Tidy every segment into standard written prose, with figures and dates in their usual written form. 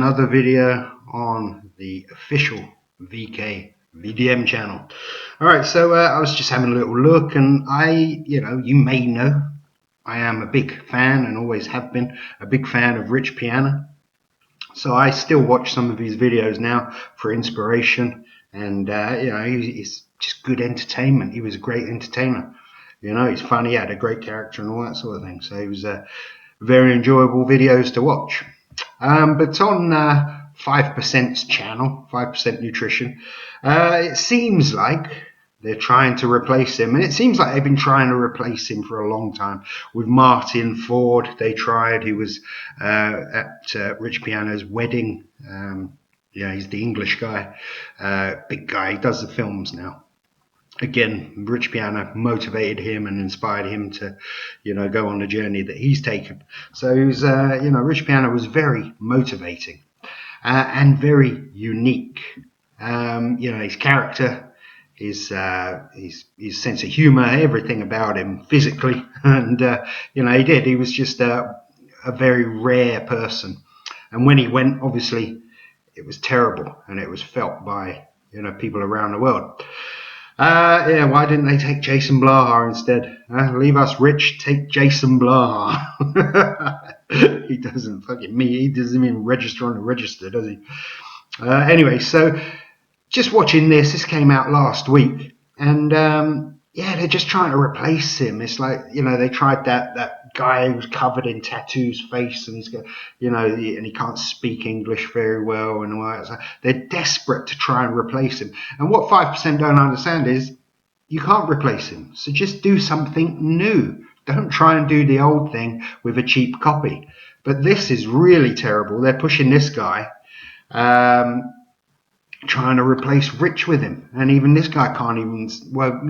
another video on the official VK VDM channel. Alright, so I was just having a little look, and you may know, I am a big fan and always have been a big fan of Rich Piana. So I still watch some of his videos now for inspiration, and he's just good entertainment. He was a great entertainer. He's funny, he had a great character and all that sort of thing. So he was very enjoyable videos to watch. But on 5%'s channel, 5% Nutrition, it seems like they're trying to replace him, and it seems like they've been trying to replace him for a long time. With Martin Ford, they tried. He was at Rich Piana's wedding. He's the English guy, big guy. He does the films now. Again, Rich Piana motivated him and inspired him to, go on the journey that he's taken. So he was, Rich Piana was very motivating and very unique. His character, his sense of humor, everything about him physically, and he was just a very rare person. And when he went, obviously, it was terrible, and it was felt by people around the world. Why didn't they take Jason Blaha instead? Leave us rich, take Jason Blaha. He doesn't he doesn't even register on the register, does he? Anyway, so just watching this came out last week, and they're just trying to replace him. It's like, they tried that guy who's covered in tattoos face, and he's got, and he can't speak English very well, and all that. So they're desperate to try and replace him. And what 5% don't understand is you can't replace him. So just do something new. Don't try and do the old thing with a cheap copy. But this is really terrible. They're pushing this guy, trying to replace Rich with him, and even this guy can't even. Well,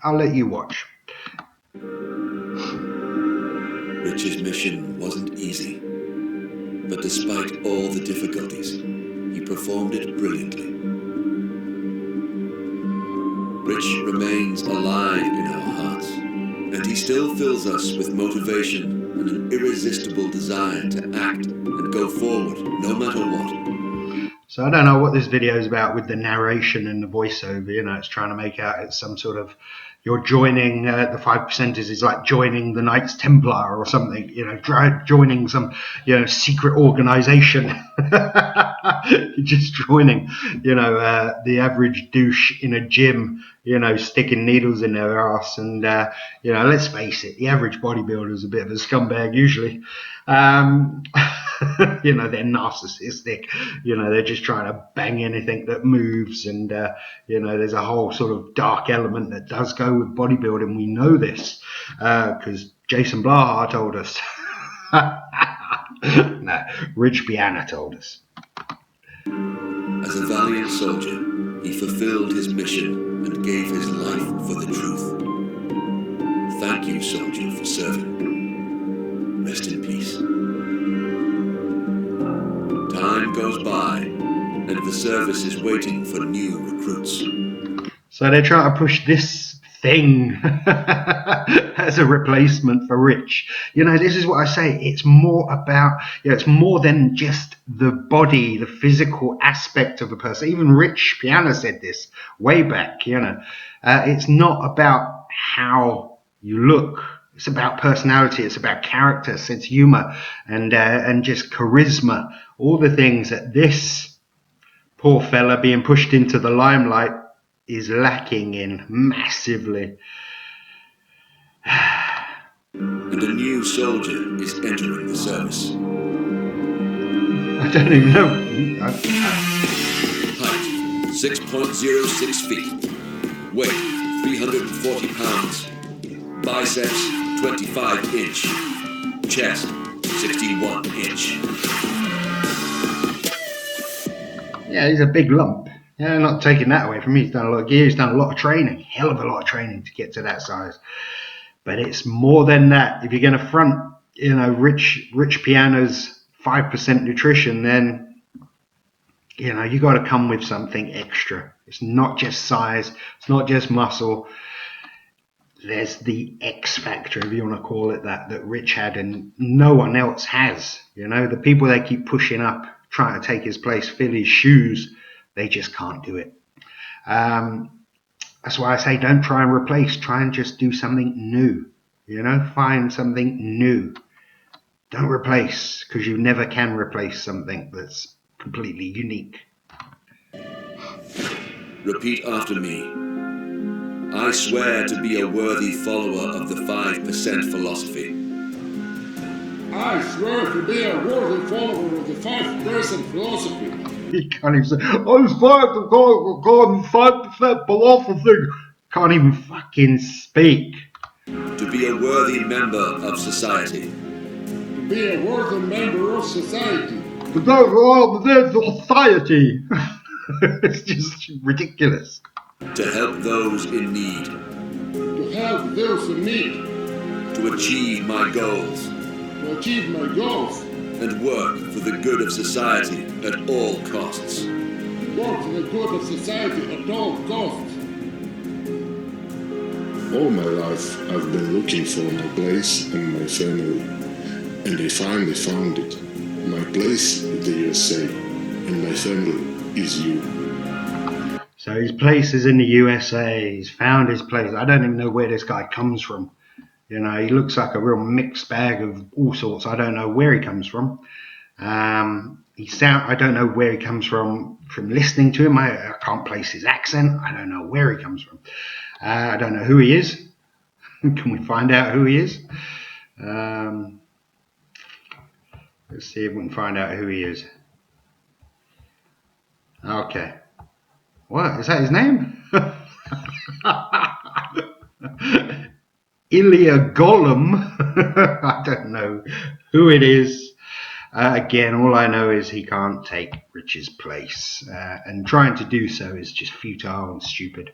I'll let you watch. Rich's mission wasn't easy, but despite all the difficulties, he performed it brilliantly. Rich remains alive in our hearts, and he still fills us with motivation and an irresistible desire to act and go forward no matter what. So I don't know what this video is about with the narration and the voiceover. It's trying to make out it's some sort of, you're joining the 5%ers is like joining the Knights Templar or something, joining some, secret organization. You're just joining, the average douche in a gym, sticking needles in their ass. And, let's face it, the average bodybuilder is a bit of a scumbag usually. They're narcissistic, they're just trying to bang anything that moves, and there's a whole sort of dark element that does go with bodybuilding. We know this because Jason Blaha told us. No, Rich Piana told us. As a valiant soldier, he fulfilled his mission and gave his life for the truth. Thank you, soldier, for serving. Rest in peace. Time goes by, and the service is waiting for new recruits. So they're trying to push this thing as a replacement for Rich. This is what I say. It's more about, it's more than just the body, the physical aspect of a person. Even Rich Piana said this way back, it's not about how you look. It's about personality. It's about character, sense of humor, and just charisma. All the things that this poor fella being pushed into the limelight is lacking in massively. And a new soldier is entering the service. I don't even know. Height 6.06 feet. Weight 340 pounds. Biceps 25 inch. Chest 61 inch. Yeah, he's a big lump. Yeah, not taking that away from me. He's done a lot of gear. He's done a lot of training. Hell of a lot of training to get to that size. But it's more than that. If you're going to front, Rich Piana's 5% Nutrition, then, you got to come with something extra. It's not just size. It's not just muscle. There's the X factor, if you want to call it that Rich had and no one else has. The people they keep pushing up trying to take his place, fill his shoes. They just can't do it. That's why I say don't try and replace. Try and just do something new. Find something new. Don't replace, because you never can replace something that's completely unique. Repeat after me. I swear to be a worthy follower of the 5% philosophy. I swear to be a worthy follower of the 5% philosophy. He can't even say, I swear to God, 5% philosophy. Can't even fucking speak. To be a worthy member of society. To be a worthy member of society. To go around the society. It's just ridiculous. To help those in need. To help those in need. To achieve my goals. To achieve my goals. And work for the good of society at all costs. Work for the good of society at all costs. All my life I've been looking for my place and my family. And I finally found it. My place is the USA. And my family is you. So his place is in the USA. He's found his place. I don't even know where this guy comes from. He looks like a real mixed bag of all sorts. I don't know where he comes from. I don't know where he comes from listening to him. I can't place his accent. I don't know where he comes from. I don't know who he is. Can we find out who he is? Let's see if we can find out who he is. Okay. What? Is that his name? Ilya Gollum. I don't know who it is. Again, all I know is he can't take Rich's place. And trying to do so is just futile and stupid.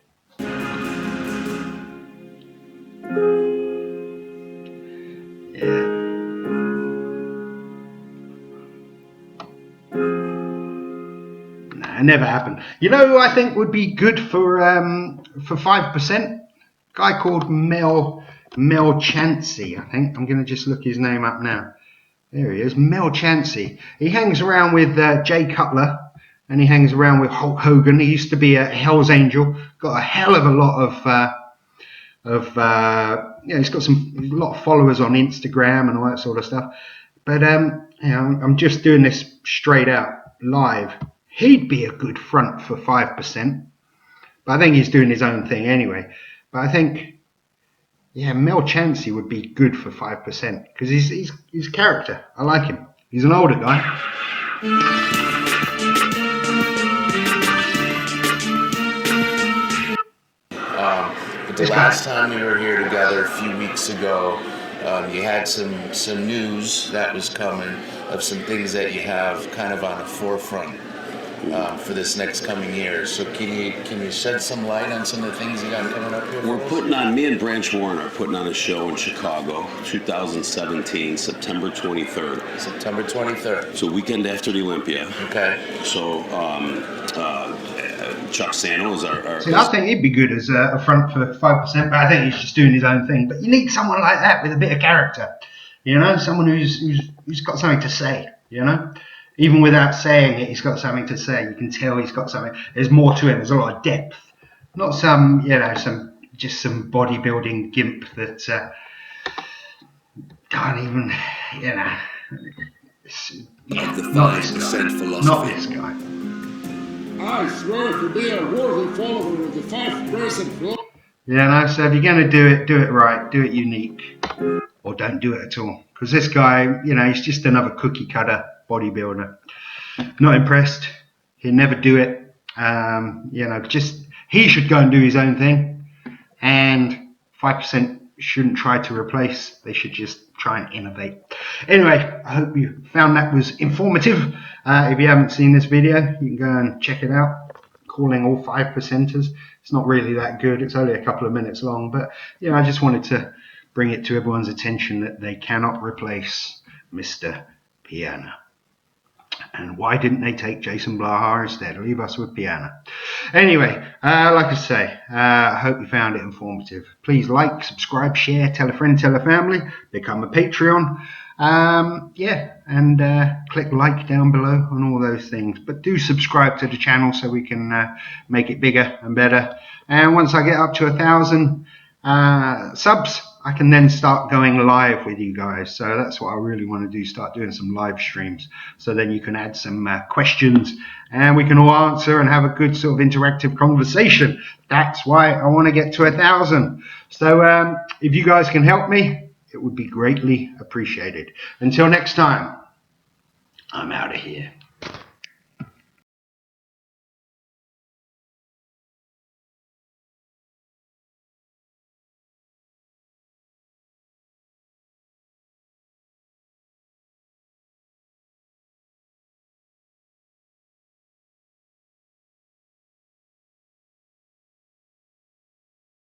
Yeah. Nah, it never happened. You know who I think would be good for 5%? Guy called Mel Chauncey, I think. I'm going to just look his name up now. There he is, Mel Chauncey. He hangs around with Jay Cutler, and he hangs around with Hulk Hogan. He used to be a Hell's Angel. Got a hell of a lot he's got a lot of followers on Instagram and all that sort of stuff. But I'm just doing this straight out live. He'd be a good front for 5%, but I think he's doing his own thing anyway. But I think, Mel Chauncey would be good for 5% because he's character. I like him. He's an older guy. The last time we were here together a few weeks ago, you had some news that was coming of some things that you have kind of on the forefront for this next coming year. So can you shed some light on some of the things you got coming up here? We're putting on, me and Branch Warren are putting on a show in Chicago, 2017, September 23rd. September 23rd. So weekend after the Olympia. Okay. So Chuck Sano is our See, I think he'd be good as a front for 5%, but I think he's just doing his own thing. But you need someone like that with a bit of character, someone who's got something to say, Even without saying it, he's got something to say. You can tell he's got something. There's more to him. There's a lot of depth. Not some bodybuilding gimp that can't even, Of the 5% philosophy. Not this guy. I swear to be a worthy follower of the 5% philosophy. So if you're going to do it right. Do it unique. Or don't do it at all. Because this guy, he's just another cookie cutter bodybuilder. Not impressed. He'll never do it. He should go and do his own thing. And 5% shouldn't try to replace. They should just try and innovate. Anyway, I hope you found that was informative. If you haven't seen this video, you can go and check it out. Calling all 5%ers. It's not really that good. It's only a couple of minutes long. But, I just wanted to bring it to everyone's attention that they cannot replace Mr. Piana. And why didn't they take Jason Blaha instead? Leave us with Piana. Anyway, like I say, I hope you found it informative. Please like, subscribe, share, tell a friend, tell a family, become a Patreon. Yeah, and click like down below and all those things. But do subscribe to the channel so we can make it bigger and better. And once I get up to 1,000 subs, I can then start going live with you guys. So that's what I really want to do, start doing some live streams. So then you can add some questions and we can all answer and have a good sort of interactive conversation. That's why I want to get to 1,000. So if you guys can help me, it would be greatly appreciated. Until next time, I'm out of here.